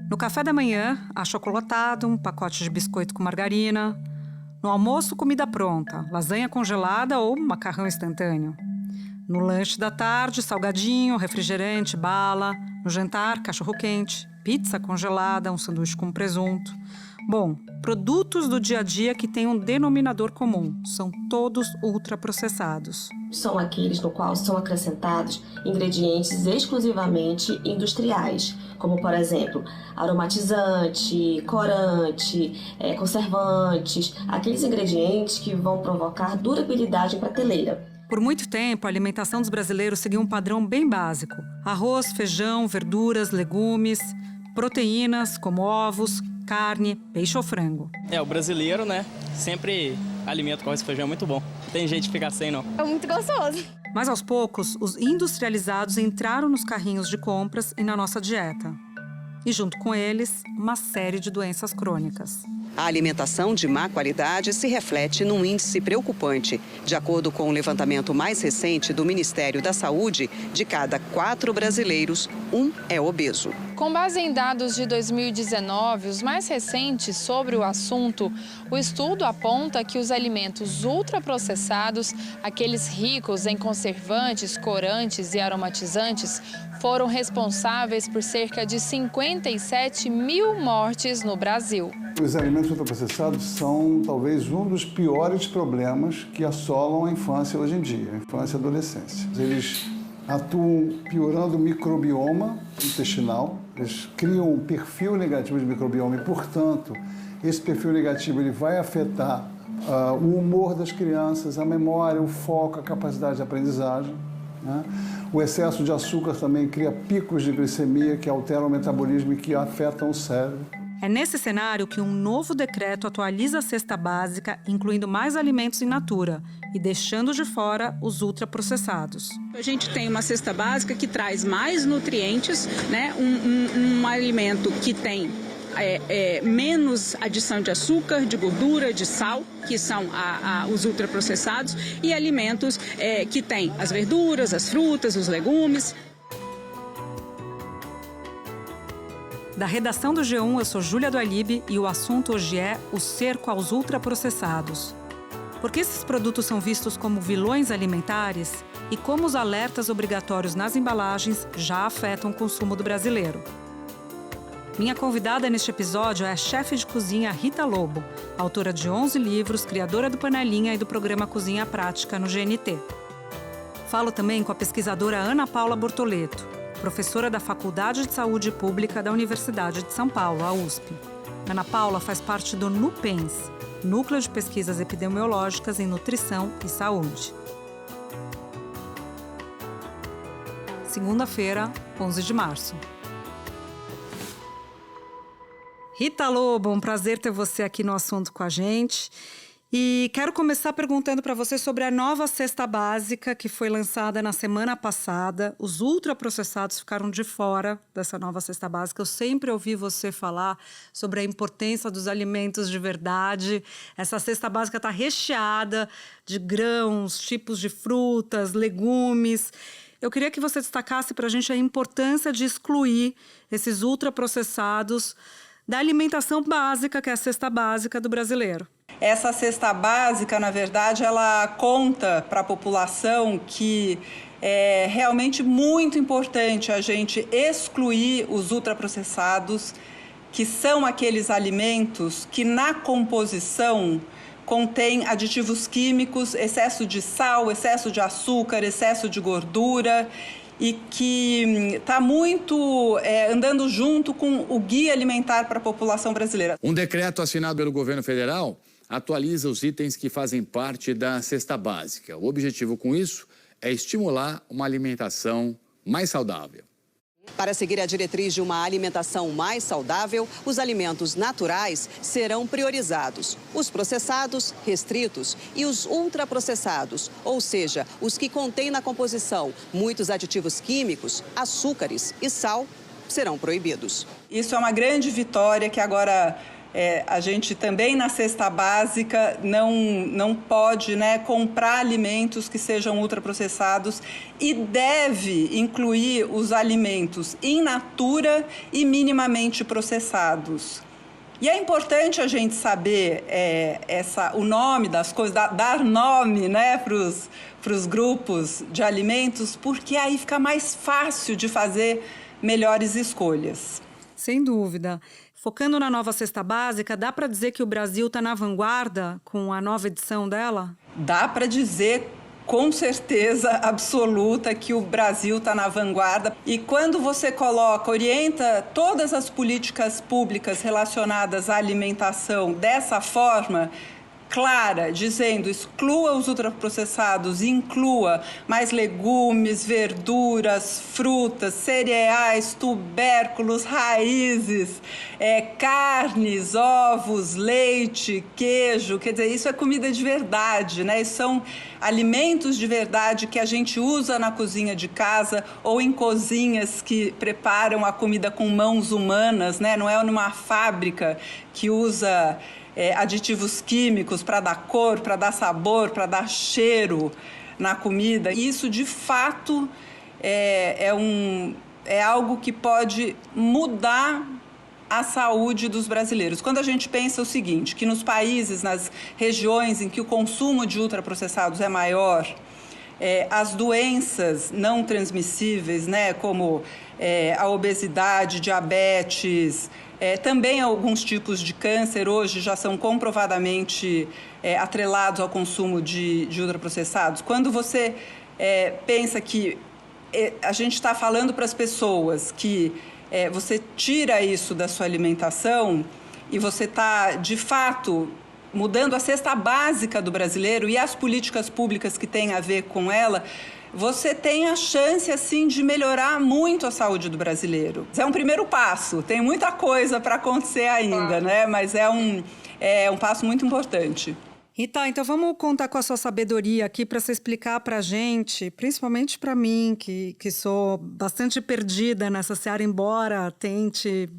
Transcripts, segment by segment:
No café da manhã, achocolatado, um pacote de biscoito com margarina. No almoço, comida pronta, lasanha congelada ou macarrão instantâneo. No lanche da tarde, salgadinho, refrigerante, bala. No jantar, cachorro-quente, pizza congelada, um sanduíche com presunto. Bom, produtos do dia a dia que têm um denominador comum. São todos ultraprocessados. São aqueles no qual são acrescentados ingredientes exclusivamente industriais, como, por exemplo, aromatizante, corante, conservantes, aqueles ingredientes que vão provocar durabilidade em prateleira. Por muito tempo, a alimentação dos brasileiros seguia um padrão bem básico. Arroz, feijão, verduras, legumes, proteínas como ovos, carne, peixe ou frango. O brasileiro, né, sempre alimenta com arroz e feijão é muito bom. Não tem jeito de ficar sem, não. É muito gostoso. Mas aos poucos, os industrializados entraram nos carrinhos de compras e na nossa dieta. E junto com eles, uma série de doenças crônicas. A alimentação de má qualidade se reflete num índice preocupante. De acordo com o levantamento mais recente do Ministério da Saúde, de cada 4 brasileiros, 1 é obeso. Com base em dados de 2019, os mais recentes sobre o assunto, o estudo aponta que os alimentos ultraprocessados, aqueles ricos em conservantes, corantes e aromatizantes, foram responsáveis por cerca de 57 mil mortes no Brasil. Os alimentos ultraprocessados são talvez um dos piores problemas que assolam a infância hoje em dia, a infância e a adolescência. Eles atuam piorando o microbioma intestinal, eles criam um perfil negativo de microbioma e, portanto, esse perfil negativo ele vai afetar o humor das crianças, a memória, o foco, a capacidade de aprendizagem, né? O excesso de açúcar também cria picos de glicemia que alteram o metabolismo e que afetam o cérebro. É nesse cenário que um novo decreto atualiza a cesta básica, incluindo mais alimentos in natura e deixando de fora os ultraprocessados. A gente tem uma cesta básica que traz mais nutrientes, né? Um alimento que tem menos adição de açúcar, de gordura, de sal, que são os ultraprocessados, e alimentos que têm as verduras, as frutas, os legumes. Da redação do G1, eu sou Júlia do Alibe e o assunto hoje é o cerco aos ultraprocessados. Por que esses produtos são vistos como vilões alimentares e como os alertas obrigatórios nas embalagens já afetam o consumo do brasileiro? Minha convidada neste episódio é a chefe de cozinha Rita Lobo, autora de 11 livros, criadora do Panelinha e do programa Cozinha Prática no GNT. Falo também com a pesquisadora Ana Paula Bortoleto, professora da Faculdade de Saúde Pública da Universidade de São Paulo, a USP. Ana Paula faz parte do NUPENS, Núcleo de Pesquisas Epidemiológicas em Nutrição e Saúde. Segunda-feira, 11 de março. Rita Lobo, um prazer ter você aqui no assunto com a gente. E quero começar perguntando para você sobre a nova cesta básica que foi lançada na semana passada. Os ultraprocessados ficaram de fora dessa nova cesta básica. Eu sempre ouvi você falar sobre a importância dos alimentos de verdade. Essa cesta básica está recheada de grãos, tipos de frutas, legumes. Eu queria que você destacasse para a gente a importância de excluir esses ultraprocessados da alimentação básica, que é a cesta básica do brasileiro. Essa cesta básica, na verdade, ela conta para a população que é realmente muito importante a gente excluir os ultraprocessados, que são aqueles alimentos que na composição contém aditivos químicos, excesso de sal, excesso de açúcar, excesso de gordura, e que está muito andando junto com o Guia Alimentar para a População Brasileira. Um decreto assinado pelo governo federal atualiza os itens que fazem parte da cesta básica. O objetivo com isso é estimular uma alimentação mais saudável. Para seguir a diretriz de uma alimentação mais saudável, os alimentos naturais serão priorizados. Os processados, restritos, e os ultraprocessados, ou seja, os que contêm na composição muitos aditivos químicos, açúcares e sal, serão proibidos. Isso é uma grande vitória que agora A gente também na cesta básica não pode, né, comprar alimentos que sejam ultraprocessados e deve incluir os alimentos in natura e minimamente processados. E é importante a gente saber o nome das coisas, dar nome, né, para os grupos de alimentos, porque aí fica mais fácil de fazer melhores escolhas. Sem dúvida. Focando na nova cesta básica, dá para dizer que o Brasil está na vanguarda com a nova edição dela? Dá para dizer com certeza absoluta que o Brasil está na vanguarda. E quando você orienta todas as políticas públicas relacionadas à alimentação dessa forma clara, dizendo exclua os ultraprocessados, inclua mais legumes, verduras, frutas, cereais, tubérculos, raízes, carnes, ovos, leite, queijo, quer dizer, isso é comida de verdade, né? Isso são alimentos de verdade que a gente usa na cozinha de casa ou em cozinhas que preparam a comida com mãos humanas, né? Não é numa fábrica que usa aditivos químicos para dar cor, para dar sabor, para dar cheiro na comida. Isso, de fato, é algo que pode mudar a saúde dos brasileiros. Quando a gente pensa o seguinte, que nos países, nas regiões em que o consumo de ultraprocessados é maior, as doenças não transmissíveis, né, como a obesidade, diabetes, também alguns tipos de câncer hoje já são comprovadamente atrelados ao consumo de ultraprocessados. Quando você pensa que a gente está falando para as pessoas que você tira isso da sua alimentação e você está, de fato, mudando a cesta básica do brasileiro e as políticas públicas que têm a ver com ela, você tem a chance, assim, de melhorar muito a saúde do brasileiro. É um primeiro passo, tem muita coisa para acontecer ainda, né? Mas é um passo muito importante. Rita, então vamos contar com a sua sabedoria aqui para você explicar para a gente, principalmente para mim, que sou bastante perdida nessa seara, embora tente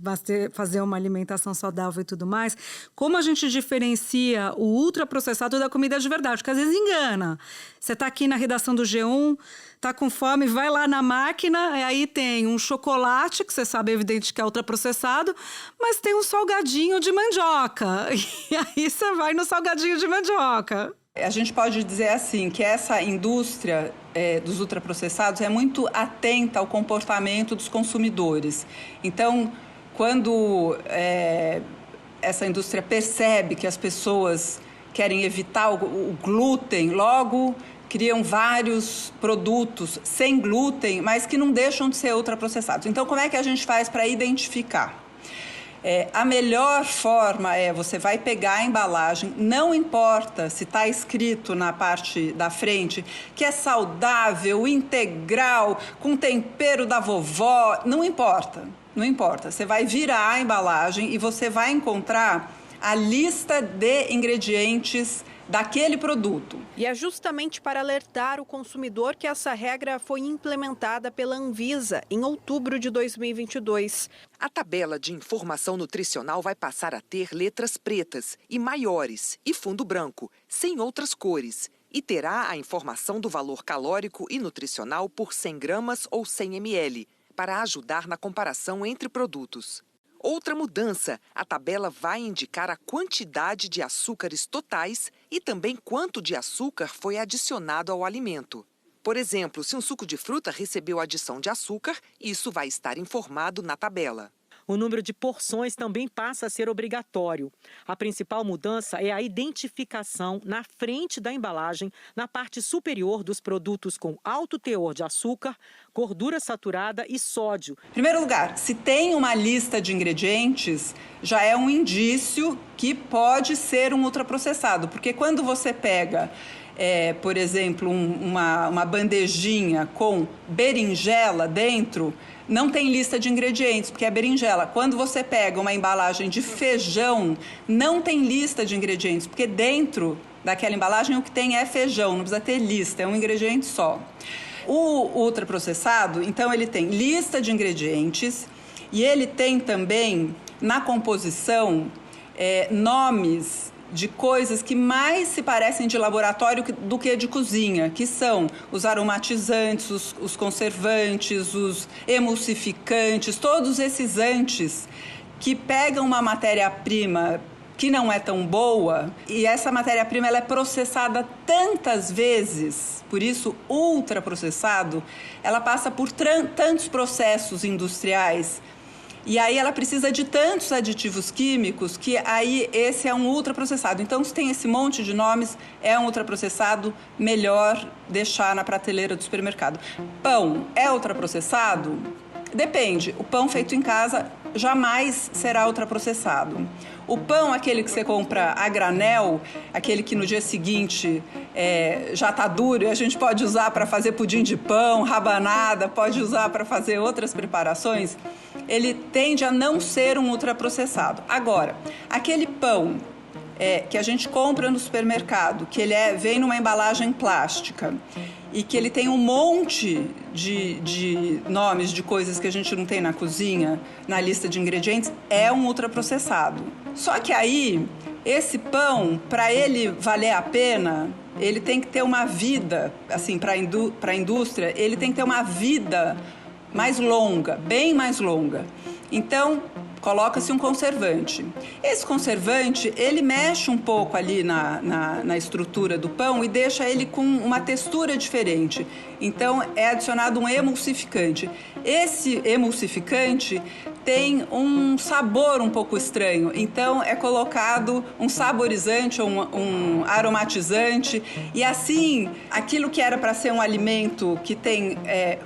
fazer uma alimentação saudável e tudo mais, como a gente diferencia o ultraprocessado da comida de verdade, porque às vezes engana. Você está aqui na redação do G1, está com fome, vai lá na máquina, e aí tem um chocolate, que você sabe, é evidente que é ultraprocessado, mas tem um salgadinho de mandioca. E aí você vai no salgadinho de mandioca. A gente pode dizer assim, que essa indústria dos ultraprocessados é muito atenta ao comportamento dos consumidores. Então, quando essa indústria percebe que as pessoas querem evitar o glúten, logo criam vários produtos sem glúten, mas que não deixam de ser ultraprocessados. Então, como é que a gente faz para identificar? A melhor forma você vai pegar a embalagem, não importa se está escrito na parte da frente que é saudável, integral, com tempero da vovó, não importa, não importa. Você vai virar a embalagem e você vai encontrar a lista de ingredientes daquele produto. E é justamente para alertar o consumidor que essa regra foi implementada pela Anvisa em outubro de 2022. A tabela de informação nutricional vai passar a ter letras pretas e maiores e fundo branco, sem outras cores, e terá a informação do valor calórico e nutricional por 100 gramas ou 100 ml, para ajudar na comparação entre produtos. Outra mudança, a tabela vai indicar a quantidade de açúcares totais e também quanto de açúcar foi adicionado ao alimento. Por exemplo, se um suco de fruta recebeu adição de açúcar, isso vai estar informado na tabela. O número de porções também passa a ser obrigatório. A principal mudança é a identificação na frente da embalagem, na parte superior dos produtos com alto teor de açúcar, gordura saturada e sódio. Em primeiro lugar, se tem uma lista de ingredientes, já é um indício que pode ser um ultraprocessado, porque quando você pega por exemplo, uma bandejinha com berinjela dentro, não tem lista de ingredientes, porque é berinjela. Quando você pega uma embalagem de feijão, não tem lista de ingredientes, porque dentro daquela embalagem o que tem é feijão, não precisa ter lista, é um ingrediente só. O ultraprocessado, então, ele tem lista de ingredientes e ele tem também, na composição, nomes de coisas que mais se parecem de laboratório do que de cozinha, que são os aromatizantes, os conservantes, os emulsificantes, todos esses antes que pegam uma matéria-prima que não é tão boa e essa matéria-prima ela é processada tantas vezes, por isso ultraprocessado, ela passa por tantos processos industriais. E aí ela precisa de tantos aditivos químicos que aí esse é um ultraprocessado. Então, se tem esse monte de nomes, é um ultraprocessado, melhor deixar na prateleira do supermercado. Pão é ultraprocessado? Depende. O pão feito em casa jamais será ultraprocessado. O pão, aquele que você compra a granel, aquele que no dia seguinte já está duro e a gente pode usar para fazer pudim de pão, rabanada, pode usar para fazer outras preparações, ele tende a não ser um ultraprocessado. Agora, aquele pão que a gente compra no supermercado, que ele vem numa embalagem plástica e que ele tem um monte de nomes de coisas que a gente não tem na cozinha, na lista de ingredientes, é um ultraprocessado. Só que aí, esse pão, para ele valer a pena, ele tem que ter uma vida, assim, para a indústria, ele tem que ter uma vida mais longa, bem mais longa. Então, coloca-se um conservante. Esse conservante, ele mexe um pouco ali na estrutura do pão e deixa ele com uma textura diferente. Então, é adicionado um emulsificante. Esse emulsificante tem um sabor um pouco estranho. Então, é colocado um saborizante ou um aromatizante. E assim, aquilo que era para ser um alimento que tem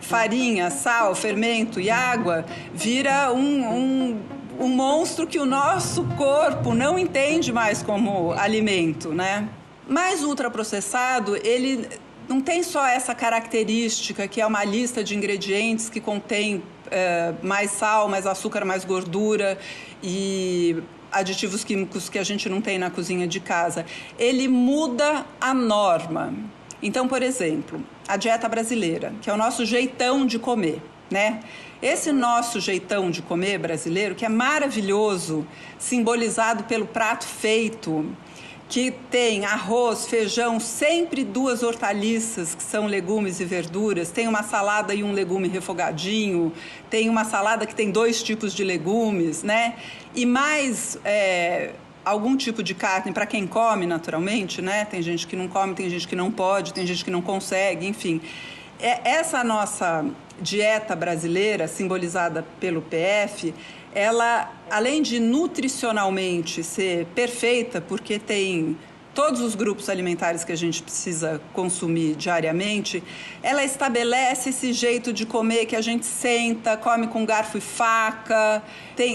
farinha, sal, fermento e água, vira um monstro que o nosso corpo não entende mais como alimento, né? Mas o ultraprocessado, ele não tem só essa característica que é uma lista de ingredientes que contém mais sal, mais açúcar, mais gordura e aditivos químicos que a gente não tem na cozinha de casa. Ele muda a norma. Então, por exemplo, a dieta brasileira, que é o nosso jeitão de comer, né? Esse nosso jeitão de comer brasileiro, que é maravilhoso, simbolizado pelo prato feito, que tem arroz, feijão, sempre 2 hortaliças, que são legumes e verduras, tem uma salada e um legume refogadinho, tem uma salada que tem 2 tipos de legumes, né? E mais algum tipo de carne para quem come, naturalmente, né? Tem gente que não come, tem gente que não pode, tem gente que não consegue, enfim. Essa nossa dieta brasileira, simbolizada pelo PF, ela, além de nutricionalmente ser perfeita, porque tem todos os grupos alimentares que a gente precisa consumir diariamente, ela estabelece esse jeito de comer que a gente senta, come com garfo e faca,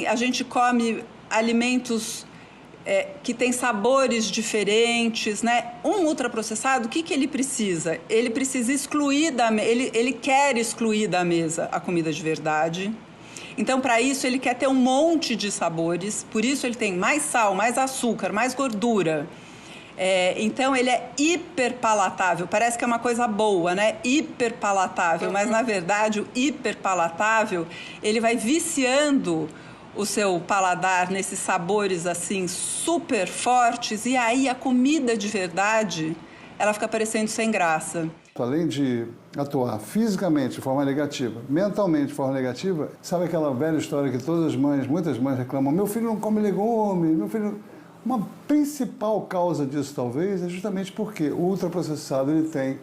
a gente come alimentos que tem sabores diferentes, né? Um ultraprocessado, o que ele precisa? Ele precisa excluir ele quer excluir da mesa a comida de verdade. Então, para isso, ele quer ter um monte de sabores, por isso ele tem mais sal, mais açúcar, mais gordura. Então, ele é hiperpalatável, parece que é uma coisa boa, né? Hiperpalatável, mas, na verdade, o hiperpalatável, ele vai viciando o seu paladar nesses sabores assim super fortes e aí a comida de verdade ela fica parecendo sem graça. Além de atuar fisicamente de forma negativa, mentalmente de forma negativa, sabe aquela velha história que muitas mães reclamam, meu filho não come legume, meu filho... Uma principal causa disso talvez é justamente porque o ultraprocessado ele tem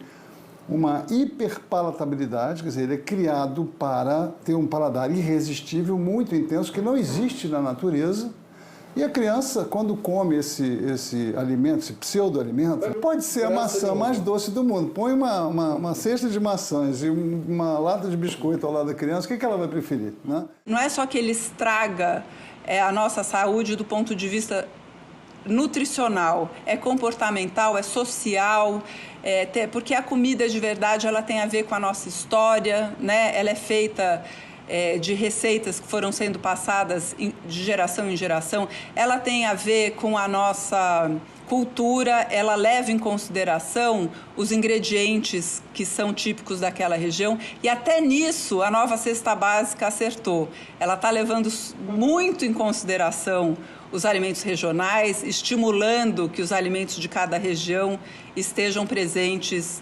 uma hiperpalatabilidade, quer dizer, ele é criado para ter um paladar irresistível, muito intenso, que não existe na natureza. E a criança, quando come esse alimento, esse pseudo-alimento, pode ser a maçã mais doce do mundo. Põe uma cesta de maçãs e uma lata de biscoito ao lado da criança, o que ela vai preferir, né? Não é só que ele estraga a nossa saúde do ponto de vista nutricional, é comportamental, é social, porque a comida de verdade ela tem a ver com a nossa história, né? Ela é feita de receitas que foram sendo passadas de geração em geração, ela tem a ver com a nossa cultura, ela leva em consideração os ingredientes que são típicos daquela região, e até nisso a nova cesta básica acertou. Ela está levando muito em consideração os alimentos regionais, estimulando que os alimentos de cada região estejam presentes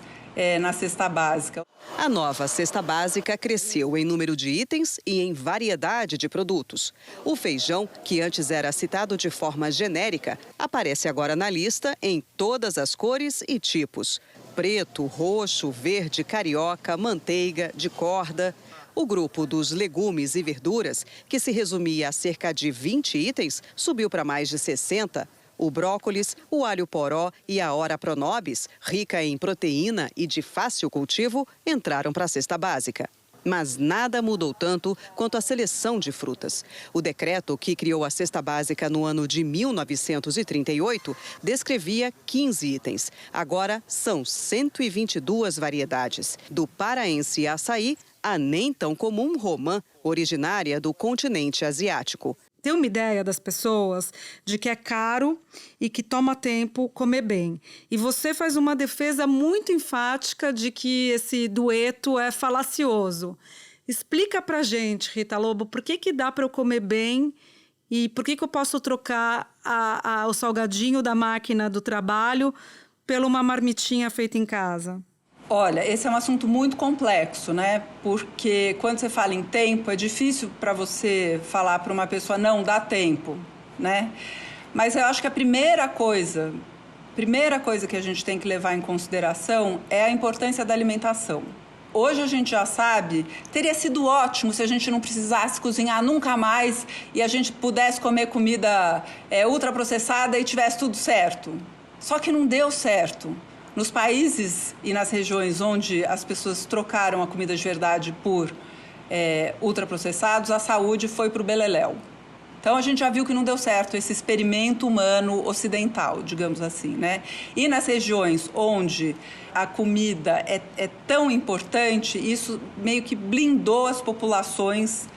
na cesta básica. A nova cesta básica cresceu em número de itens e em variedade de produtos. O feijão, que antes era citado de forma genérica, aparece agora na lista em todas as cores e tipos: preto, roxo, verde, carioca, manteiga, de corda. O grupo dos legumes e verduras, que se resumia a cerca de 20 itens, subiu para mais de 60. O brócolis, o alho poró e a ora pronobis, rica em proteína e de fácil cultivo, entraram para a cesta básica. Mas nada mudou tanto quanto a seleção de frutas. O decreto que criou a cesta básica no ano de 1938 descrevia 15 itens. Agora são 122 variedades. Do paraense açaí a nem tão comum romã, originária do continente asiático. Ter uma ideia das pessoas de que é caro e que toma tempo comer bem. E você faz uma defesa muito enfática de que esse dueto é falacioso. Explica pra gente, Rita Lobo, por que dá para eu comer bem e por que eu posso trocar o salgadinho da máquina do trabalho por uma marmitinha feita em casa? Olha, esse é um assunto muito complexo, né? Porque quando você fala em tempo, é difícil para você falar para uma pessoa, não, dá tempo, né? Mas eu acho que a primeira coisa que a gente tem que levar em consideração é a importância da alimentação. Hoje a gente já sabe, teria sido ótimo se a gente não precisasse cozinhar nunca mais e a gente pudesse comer comida ultraprocessada e tivesse tudo certo. Só que não deu certo. Nos países e nas regiões onde as pessoas trocaram a comida de verdade por ultraprocessados, a saúde foi para o beleléu. Então, a gente já viu que não deu certo esse experimento humano ocidental, digamos assim, né? E nas regiões onde a comida é tão importante, isso meio que blindou as populações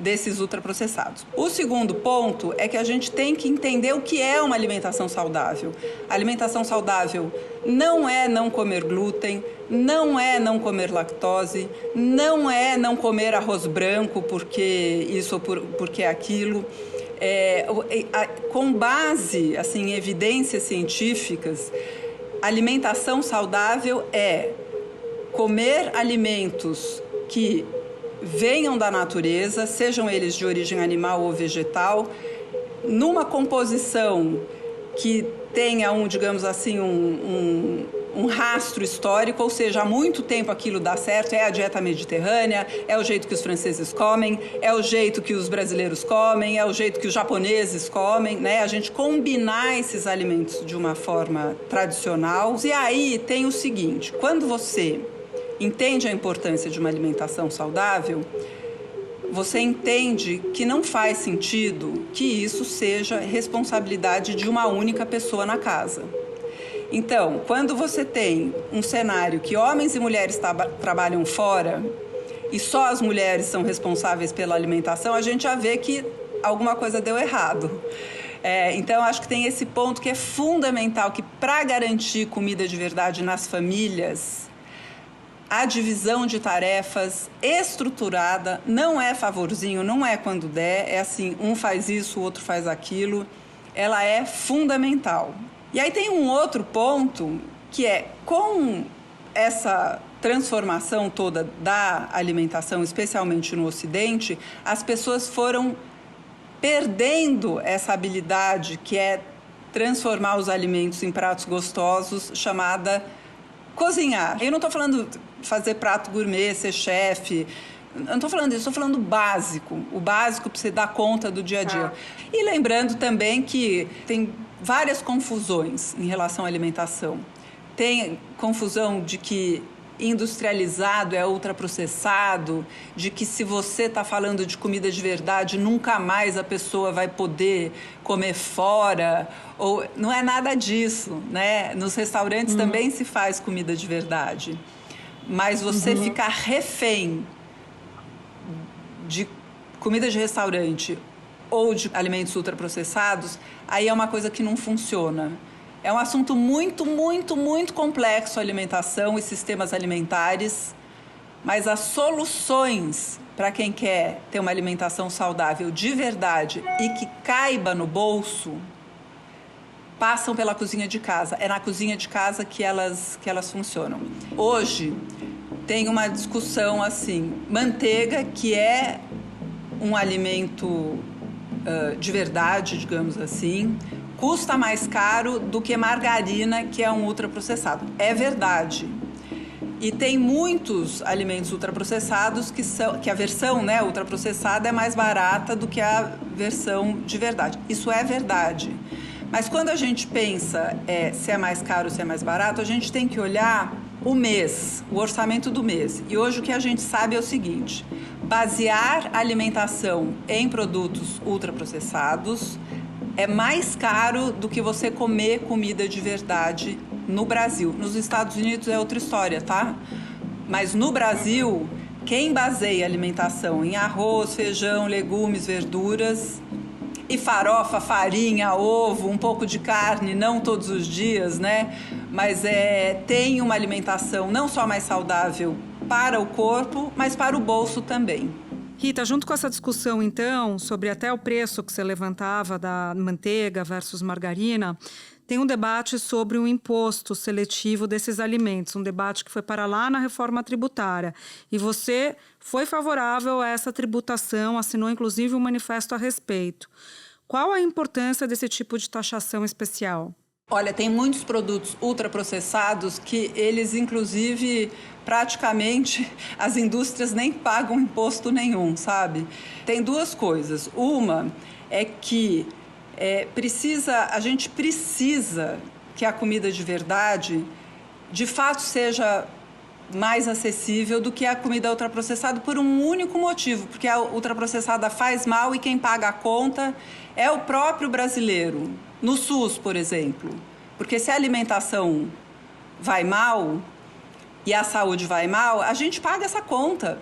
desses ultraprocessados. O segundo ponto é que a gente tem que entender o que é uma alimentação saudável. A alimentação saudável não é não comer glúten, não é não comer lactose, não é não comer arroz branco porque isso ou porque aquilo. Com base assim, em evidências científicas, alimentação saudável é comer alimentos que venham da natureza, sejam eles de origem animal ou vegetal, numa composição que tenha digamos assim, um rastro histórico, ou seja, há muito tempo aquilo dá certo, é a dieta mediterrânea, é o jeito que os franceses comem, é o jeito que os brasileiros comem, é o jeito que os japoneses comem, né? A gente combinar esses alimentos de uma forma tradicional. E aí tem o seguinte, quando você entende a importância de uma alimentação saudável, você entende que não faz sentido que isso seja responsabilidade de uma única pessoa na casa. Então, quando você tem um cenário que homens e mulheres trabalham fora e só as mulheres são responsáveis pela alimentação, a gente já vê que alguma coisa deu errado. Então, acho que tem esse ponto que é fundamental, que para garantir comida de verdade nas famílias, a divisão de tarefas estruturada, não é favorzinho, não é quando der, é assim, um faz isso, o outro faz aquilo, ela é fundamental. E aí tem um outro ponto, que é com essa transformação toda da alimentação, especialmente no Ocidente, as pessoas foram perdendo essa habilidade que é transformar os alimentos em pratos gostosos, chamada cozinhar. Eu não estou falando fazer prato gourmet, ser chefe, eu não estou falando disso, estou falando básico, o básico para você dar conta do dia a dia. E lembrando também que tem várias confusões em relação à alimentação. Tem confusão de que industrializado é ultraprocessado, de que se você está falando de comida de verdade, nunca mais a pessoa vai poder comer fora, ou não é nada disso, né? Nos restaurantes também se faz comida de verdade, mas você ficar refém de comida de restaurante ou de alimentos ultraprocessados, aí é uma coisa que não funciona. É um assunto muito, muito, muito complexo, a alimentação e sistemas alimentares, mas as soluções para quem quer ter uma alimentação saudável de verdade e que caiba no bolso, passam pela cozinha de casa. É na cozinha de casa que elas funcionam. Hoje tem uma discussão assim, manteiga, que é um alimento de verdade, digamos assim, custa mais caro do que margarina, que é um ultraprocessado. É verdade. E tem muitos alimentos ultraprocessados que a versão, né, ultraprocessada é mais barata do que a versão de verdade. Isso é verdade. Mas quando a gente pensa se é mais caro ou se é mais barato, a gente tem que olhar o mês, o orçamento do mês. E hoje o que a gente sabe é o seguinte: basear a alimentação em produtos ultraprocessados é mais caro do que você comer comida de verdade no Brasil. Nos Estados Unidos é outra história, tá? Mas no Brasil, quem baseia a alimentação em arroz, feijão, legumes, verduras e farofa, farinha, ovo, um pouco de carne, não todos os dias, né? Mas tem uma alimentação não só mais saudável para o corpo, mas para o bolso também. Rita, junto com essa discussão, então, sobre até o preço que você levantava da manteiga versus margarina, tem um debate sobre o imposto seletivo desses alimentos, um debate que foi para lá na reforma tributária. E você foi favorável a essa tributação, assinou inclusive um manifesto a respeito. Qual a importância desse tipo de taxação especial? Olha, tem muitos produtos ultraprocessados que eles, inclusive, praticamente, as indústrias nem pagam imposto nenhum, sabe? Tem duas coisas. Uma é que a gente precisa que a comida de verdade, de fato, seja mais acessível do que a comida ultraprocessada por um único motivo, porque a ultraprocessada faz mal e quem paga a conta é o próprio brasileiro. No SUS, por exemplo, porque se a alimentação vai mal e a saúde vai mal, a gente paga essa conta,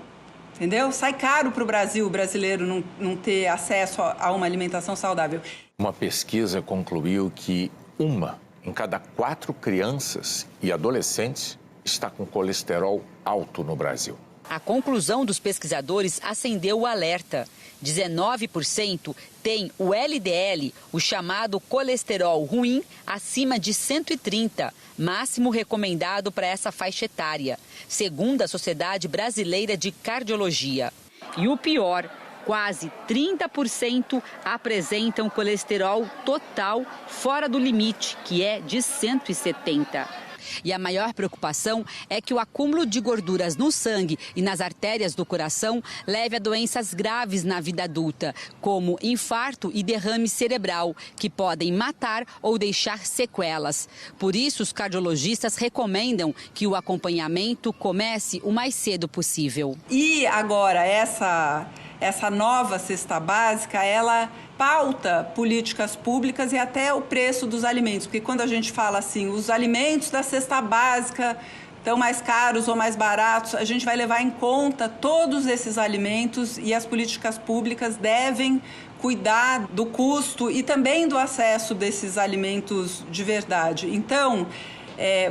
entendeu? Sai caro para o brasileiro não ter acesso a uma alimentação saudável. Uma pesquisa concluiu que 1 em cada 4 crianças e adolescentes está com colesterol alto no Brasil. A conclusão dos pesquisadores acendeu o alerta. 19% tem o LDL, o chamado colesterol ruim, acima de 130, máximo recomendado para essa faixa etária, segundo a Sociedade Brasileira de Cardiologia. E o pior, quase 30% apresentam colesterol total fora do limite, que é de 170. E a maior preocupação é que o acúmulo de gorduras no sangue e nas artérias do coração leve a doenças graves na vida adulta, como infarto e derrame cerebral, que podem matar ou deixar sequelas. Por isso, os cardiologistas recomendam que o acompanhamento comece o mais cedo possível. E agora, essa nova cesta básica, ela pauta políticas públicas e até o preço dos alimentos, porque quando a gente fala assim, os alimentos da cesta básica estão mais caros ou mais baratos, a gente vai levar em conta todos esses alimentos e as políticas públicas devem cuidar do custo e também do acesso desses alimentos de verdade. Então,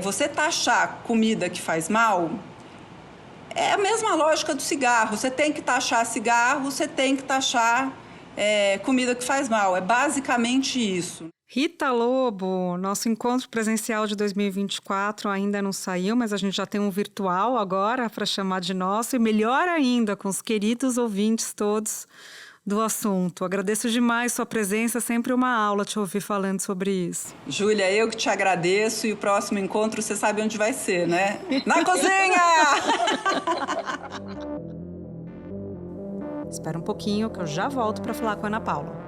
você taxar comida que faz mal é a mesma lógica do cigarro. Você tem que taxar cigarro, você tem que taxar comida que faz mal. É basicamente isso. Rita Lobo, nosso encontro presencial de 2024 ainda não saiu, mas a gente já tem um virtual agora para chamar de nosso, e melhor ainda, com os queridos ouvintes todos do assunto. Agradeço demais sua presença, sempre uma aula te ouvir falando sobre isso. Júlia, eu que te agradeço, e o próximo encontro você sabe onde vai ser, né? Na cozinha! Espera um pouquinho que eu já volto para falar com a Ana Paula.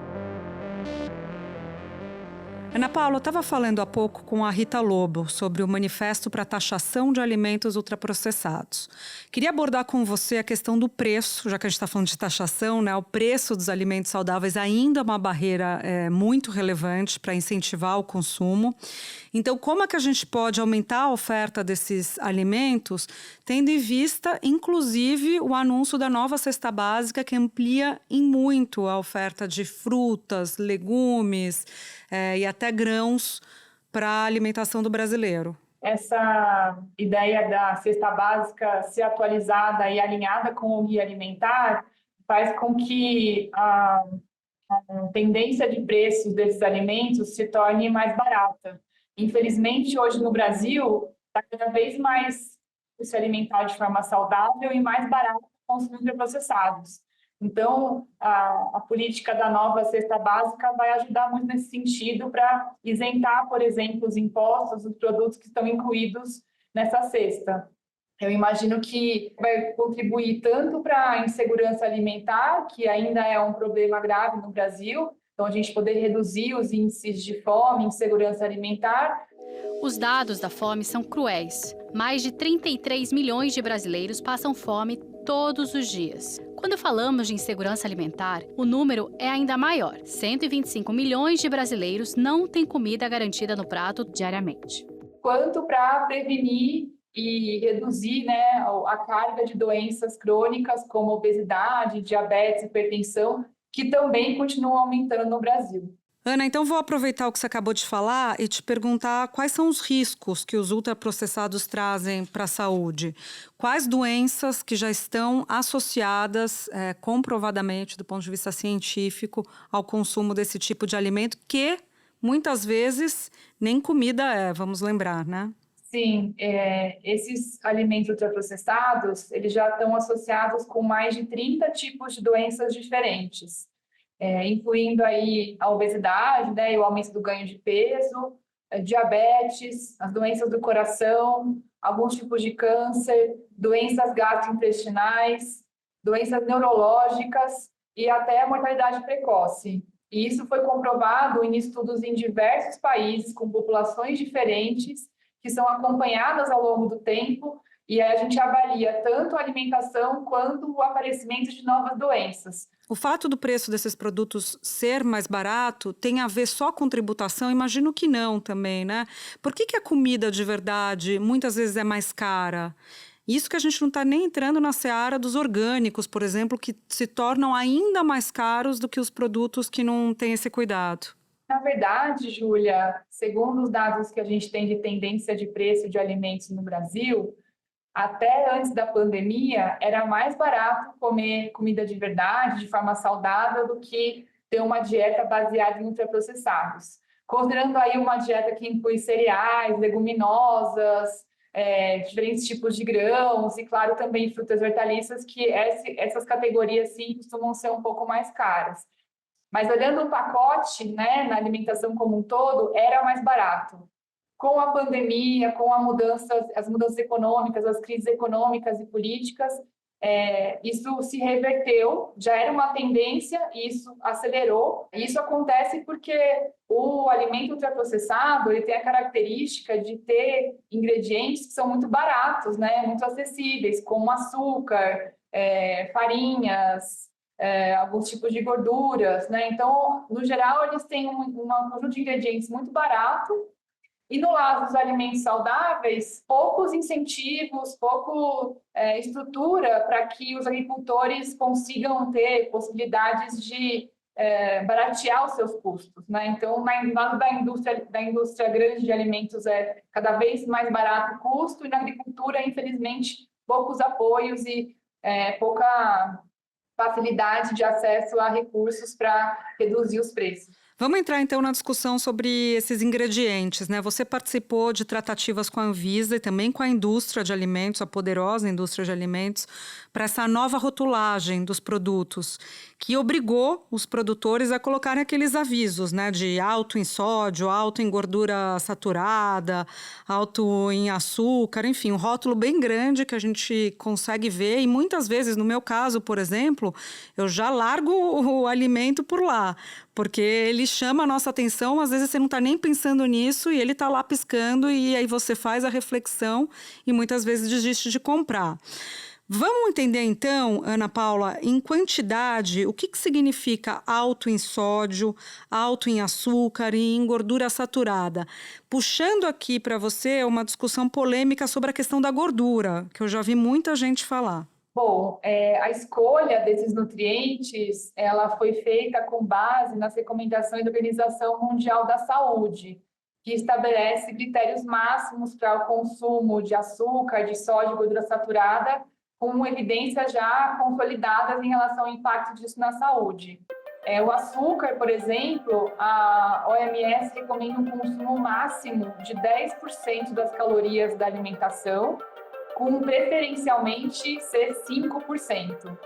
Ana Paula, eu estava falando há pouco com a Rita Lobo sobre o Manifesto para a Taxação de Alimentos Ultraprocessados. Queria abordar com você a questão do preço, já que a gente está falando de taxação, né? O preço dos alimentos saudáveis ainda é uma barreira muito relevante para incentivar o consumo. Então, como é que a gente pode aumentar a oferta desses alimentos, tendo em vista, inclusive, o anúncio da nova cesta básica, que amplia em muito a oferta de frutas, legumes e até grãos para a alimentação do brasileiro? Essa ideia da cesta básica ser atualizada e alinhada com o Guia Alimentar faz com que a tendência de preços desses alimentos se torne mais barata. Infelizmente, hoje no Brasil, está cada vez mais se alimentar de forma saudável e mais barato consumir ultraprocessados. Então, a política da nova cesta básica vai ajudar muito nesse sentido para isentar, por exemplo, os impostos dos produtos que estão incluídos nessa cesta. Eu imagino que vai contribuir tanto para a insegurança alimentar, que ainda é um problema grave no Brasil, então a gente poder reduzir os índices de fome e insegurança alimentar. Os dados da fome são cruéis. Mais de 33 milhões de brasileiros passam fome todos os dias. Quando falamos de insegurança alimentar, o número é ainda maior. 125 milhões de brasileiros não têm comida garantida no prato diariamente. Quanto para prevenir e reduzir, a carga de doenças crônicas como obesidade, diabetes, hipertensão, que também continuam aumentando no Brasil. Ana, então vou aproveitar o que você acabou de falar e te perguntar quais são os riscos que os ultraprocessados trazem para a saúde. Quais doenças que já estão associadas comprovadamente, do ponto de vista científico, ao consumo desse tipo de alimento, que muitas vezes nem comida vamos lembrar, né? Sim, esses alimentos ultraprocessados, eles já estão associados com mais de 30 tipos de doenças diferentes. Incluindo aí a obesidade, e o aumento do ganho de peso, diabetes, as doenças do coração, alguns tipos de câncer, doenças gastrointestinais, doenças neurológicas e até a mortalidade precoce. E isso foi comprovado em estudos em diversos países com populações diferentes que são acompanhadas ao longo do tempo, e aí a gente avalia tanto a alimentação quanto o aparecimento de novas doenças. O fato do preço desses produtos ser mais barato tem a ver só com tributação? Imagino que não também, né? Por que a comida de verdade muitas vezes é mais cara? Isso que a gente não está nem entrando na seara dos orgânicos, por exemplo, que se tornam ainda mais caros do que os produtos que não têm esse cuidado. Na verdade, Júlia, segundo os dados que a gente tem de tendência de preço de alimentos no Brasil, até antes da pandemia, era mais barato comer comida de verdade, de forma saudável, do que ter uma dieta baseada em ultraprocessados. Considerando aí uma dieta que inclui cereais, leguminosas, diferentes tipos de grãos e, claro, também frutas e hortaliças, que essas categorias, sim, costumam ser um pouco mais caras. Mas olhando o pacote, na alimentação como um todo, era mais barato. Com a pandemia, com as mudanças econômicas, as crises econômicas e políticas, isso se reverteu, já era uma tendência e isso acelerou. E isso acontece porque o alimento ultraprocessado ele tem a característica de ter ingredientes que são muito baratos, muito acessíveis, como açúcar, farinhas, alguns tipos de gorduras. Então, no geral, eles têm um conjunto de ingredientes muito barato. E no lado dos alimentos saudáveis, poucos incentivos, pouco estrutura para que os agricultores consigam ter possibilidades de baratear os seus custos. Então, no lado da indústria grande de alimentos é cada vez mais barato o custo, e na agricultura, infelizmente, poucos apoios e pouca facilidade de acesso a recursos para reduzir os preços. Vamos entrar, então, na discussão sobre esses ingredientes, Você participou de tratativas com a Anvisa e também com a indústria de alimentos, a poderosa indústria de alimentos, para essa nova rotulagem dos produtos, que obrigou os produtores a colocarem aqueles avisos, né, de alto em sódio, alto em gordura saturada, alto em açúcar, enfim, um rótulo bem grande que a gente consegue ver, e muitas vezes, no meu caso, por exemplo, eu já largo o alimento por lá, porque ele chama a nossa atenção, às vezes você não está nem pensando nisso e ele está lá piscando, e aí você faz a reflexão e muitas vezes desiste de comprar. Vamos entender então, Ana Paula, em quantidade, o que significa alto em sódio, alto em açúcar e em gordura saturada. Puxando aqui para você uma discussão polêmica sobre a questão da gordura, que eu já vi muita gente falar. Bom, a escolha desses nutrientes, ela foi feita com base nas recomendações da Organização Mundial da Saúde, que estabelece critérios máximos para o consumo de açúcar, de sódio e gordura saturada, com evidências já consolidadas em relação ao impacto disso na saúde. O açúcar, por exemplo, a OMS recomenda um consumo máximo de 10% das calorias da alimentação, com preferencialmente ser 5%.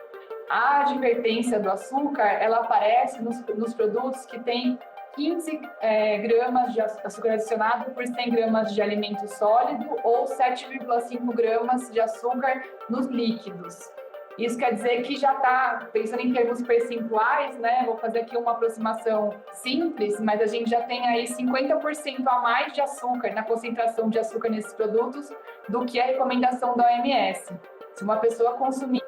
A advertência do açúcar, ela aparece nos produtos que têm 15 gramas de açúcar adicionado por 100 gramas de alimento sólido ou 7,5 gramas de açúcar nos líquidos. Isso quer dizer que já está, pensando em termos percentuais, né? Vou fazer aqui uma aproximação simples, mas a gente já tem aí 50% a mais de açúcar, na concentração de açúcar nesses produtos, do que a recomendação da OMS. Se uma pessoa consumir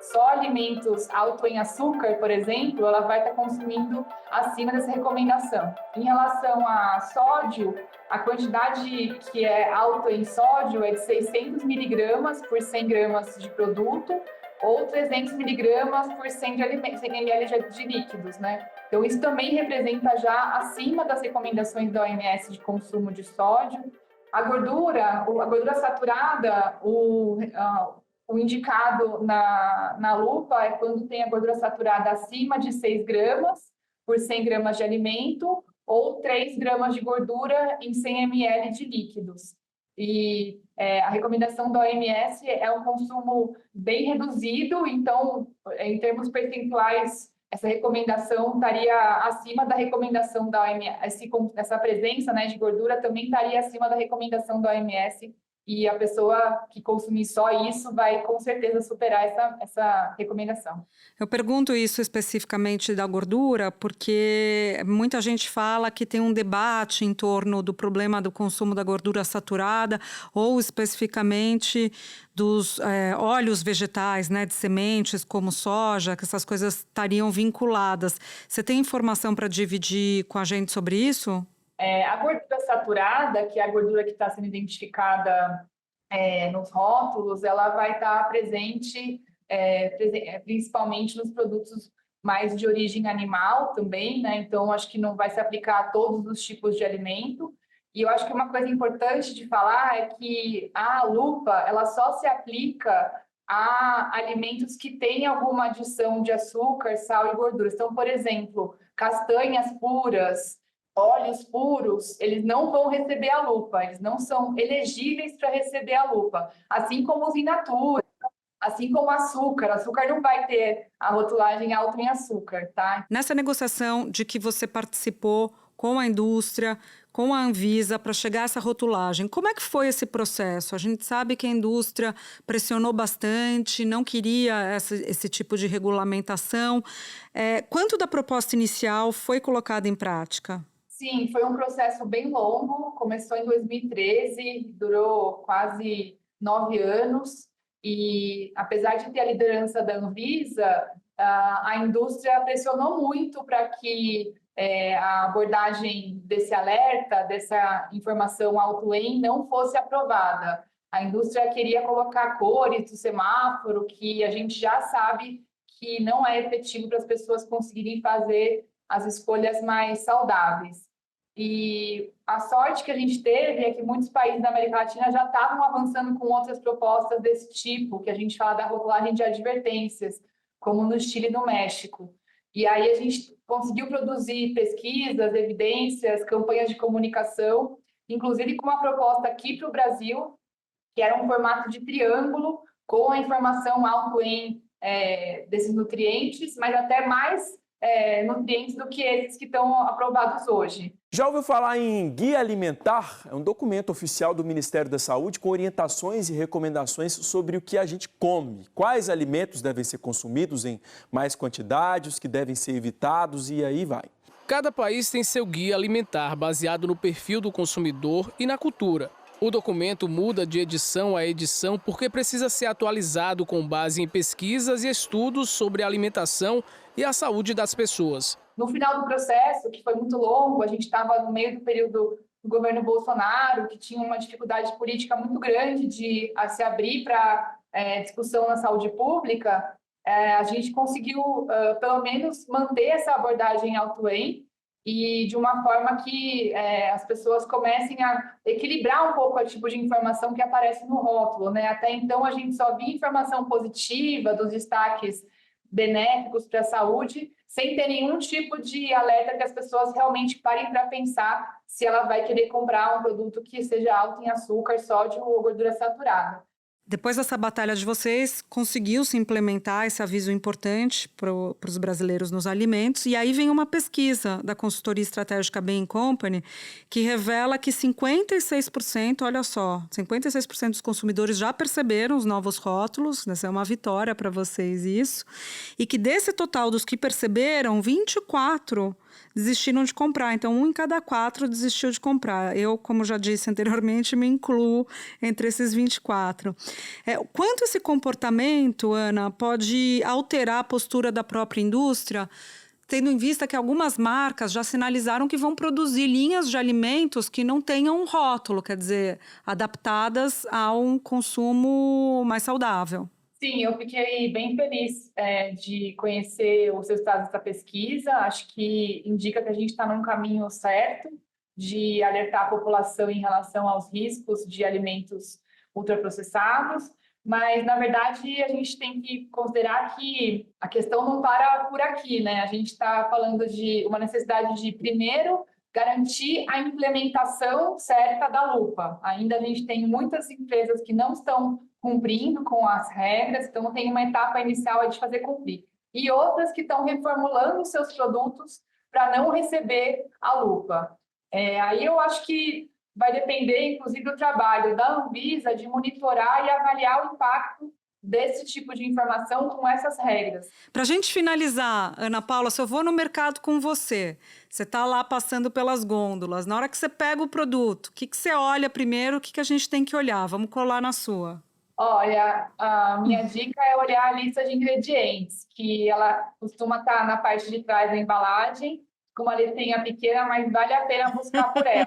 só alimentos alto em açúcar, por exemplo, ela vai estar consumindo acima dessa recomendação. Em relação a sódio, a quantidade que é alta em sódio é de 600 miligramas por 100 gramas de produto, ou 300 miligramas por 100 ml de líquidos, né? Então, isso também representa já acima das recomendações da OMS de consumo de sódio. A gordura saturada, o indicado na lupa é quando tem a gordura saturada acima de 6 gramas por 100 gramas de alimento, ou 3 gramas de gordura em 100 ml de líquidos. E a recomendação da OMS é um consumo bem reduzido, então, em termos percentuais, essa recomendação estaria acima da recomendação da OMS. Essa presença, né, de gordura também estaria acima da recomendação da OMS, e a pessoa que consumir só isso vai, com certeza, superar essa recomendação. Eu pergunto isso especificamente da gordura porque muita gente fala que tem um debate em torno do problema do consumo da gordura saturada ou especificamente dos óleos vegetais, né, de sementes como soja, que essas coisas estariam vinculadas. Você tem informação para dividir com a gente sobre isso? A gordura saturada, que é a gordura que está sendo identificada nos rótulos, ela vai estar presente principalmente nos produtos mais de origem animal também, né? Então, acho que não vai se aplicar a todos os tipos de alimento. E eu acho que uma coisa importante de falar é que a lupa, ela só se aplica a alimentos que têm alguma adição de açúcar, sal e gorduras. Então, por exemplo, castanhas puras, óleos puros, eles não vão receber a lupa, eles não são elegíveis para receber a lupa, assim como os in natura, assim como açúcar. Açúcar não vai ter a rotulagem alto em açúcar, tá? Nessa negociação de que você participou com a indústria, com a Anvisa, para chegar a essa rotulagem, como é que foi esse processo? A gente sabe que a indústria pressionou bastante, não queria esse tipo de regulamentação. Quanto da proposta inicial foi colocado em prática? Sim, foi um processo bem longo, começou em 2013, durou quase 9 anos, e apesar de ter a liderança da Anvisa, a indústria pressionou muito para que a abordagem desse alerta, dessa informação auto-em, não fosse aprovada. A indústria queria colocar cores do semáforo, que a gente já sabe que não é efetivo para as pessoas conseguirem fazer as escolhas mais saudáveis. E a sorte que a gente teve é que muitos países da América Latina já estavam avançando com outras propostas desse tipo, que a gente fala da rotulagem de advertências, como no Chile e no México. E aí a gente conseguiu produzir pesquisas, evidências, campanhas de comunicação, inclusive com uma proposta aqui para o Brasil, que era um formato de triângulo, com a informação alto em desses nutrientes, mas até mais nutrientes do que esses que estão aprovados hoje. Já ouviu falar em Guia Alimentar? É um documento oficial do Ministério da Saúde com orientações e recomendações sobre o que a gente come, quais alimentos devem ser consumidos em mais quantidade, os que devem ser evitados e aí vai. Cada país tem seu guia alimentar baseado no perfil do consumidor e na cultura. O documento muda de edição a edição porque precisa ser atualizado com base em pesquisas e estudos sobre a alimentação e a saúde das pessoas. No final do processo, que foi muito longo, a gente estava no meio do período do governo Bolsonaro, que tinha uma dificuldade política muito grande de se abrir para discussão na saúde pública, a gente conseguiu, pelo menos, manter essa abordagem auto-em e de uma forma que as pessoas comecem a equilibrar um pouco o tipo de informação que aparece no rótulo, né? Até então, a gente só via informação positiva dos destaques benéficos para a saúde, sem ter nenhum tipo de alerta que as pessoas realmente parem para pensar se ela vai querer comprar um produto que seja alto em açúcar, sódio ou gordura saturada. Depois dessa batalha de vocês, conseguiu-se implementar esse aviso importante para os brasileiros nos alimentos. E aí vem uma pesquisa da consultoria estratégica Bain & Company que revela que 56%, olha só, 56% dos consumidores já perceberam os novos rótulos. Essa é uma vitória para vocês isso. E que desse total dos que perceberam, 24% desistiram de comprar. Então, 1 em cada 4 desistiu de comprar. Eu, como já disse anteriormente, me incluo entre esses 24. Quanto esse comportamento, Ana, pode alterar a postura da própria indústria, tendo em vista que algumas marcas já sinalizaram que vão produzir linhas de alimentos que não tenham um rótulo, quer dizer, adaptadas a um consumo mais saudável? Sim, eu fiquei bem feliz de conhecer os resultados dessa pesquisa. Acho que indica que a gente está num caminho certo de alertar a população em relação aos riscos de alimentos ultraprocessados, mas, na verdade, a gente tem que considerar que a questão não para por aqui, né? A gente está falando de uma necessidade de, primeiro, garantir a implementação certa da lupa. Ainda a gente tem muitas empresas que não estão cumprindo com as regras, então tem uma etapa inicial de fazer cumprir. E outras que estão reformulando seus produtos para não receber a lupa. Aí eu acho que vai depender, inclusive, do trabalho da Anvisa de monitorar e avaliar o impacto desse tipo de informação com essas regras. Para a gente finalizar, Ana Paula, se eu vou no mercado com você está lá passando pelas gôndolas, na hora que você pega o produto, o que você olha primeiro, o que a gente tem que olhar? Vamos colar na sua. Olha, a minha dica é olhar a lista de ingredientes, que ela costuma estar na parte de trás da embalagem, com uma letrinha pequena, mas vale a pena buscar por ela.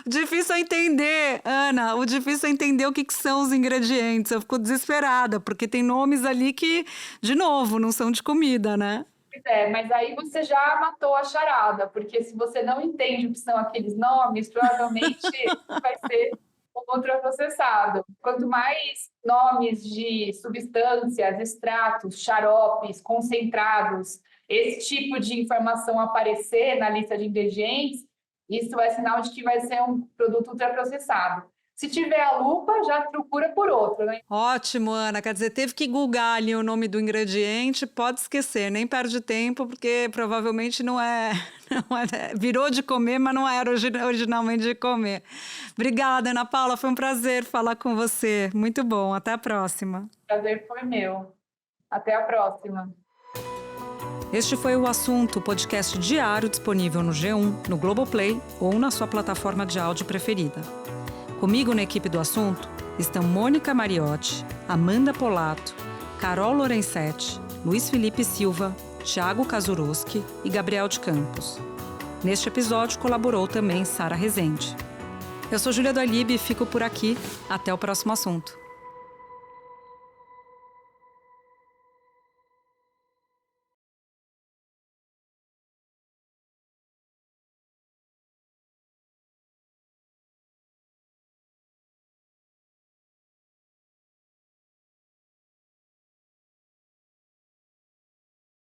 Difícil é entender, Ana, o difícil é entender o que são os ingredientes. Eu fico desesperada, porque tem nomes ali que, de novo, não são de comida, né? Mas aí você já matou a charada, porque se você não entende o que são aqueles nomes, provavelmente vai ser ultraprocessado. Quanto mais nomes de substâncias, extratos, xaropes, concentrados, esse tipo de informação aparecer na lista de ingredientes, isso é sinal de que vai ser um produto ultraprocessado. Se tiver a lupa, já procura por outro, né? Ótimo, Ana. Quer dizer, teve que googar ali o nome do ingrediente, pode esquecer, nem perde tempo, porque provavelmente não é virou de comer, mas não era originalmente de comer. Obrigada, Ana Paula, foi um prazer falar com você. Muito bom, até a próxima. O prazer foi meu. Até a próxima. Este foi o Assunto, podcast diário disponível no G1, no Globoplay ou na sua plataforma de áudio preferida. Comigo na equipe do Assunto estão Mônica Mariotti, Amanda Polato, Carol Lorenzetti, Luiz Felipe Silva, Thiago Kazuroski e Gabriel de Campos. Neste episódio colaborou também Sara Rezende. Eu sou Júlia do Alibe e fico por aqui. Até o próximo assunto.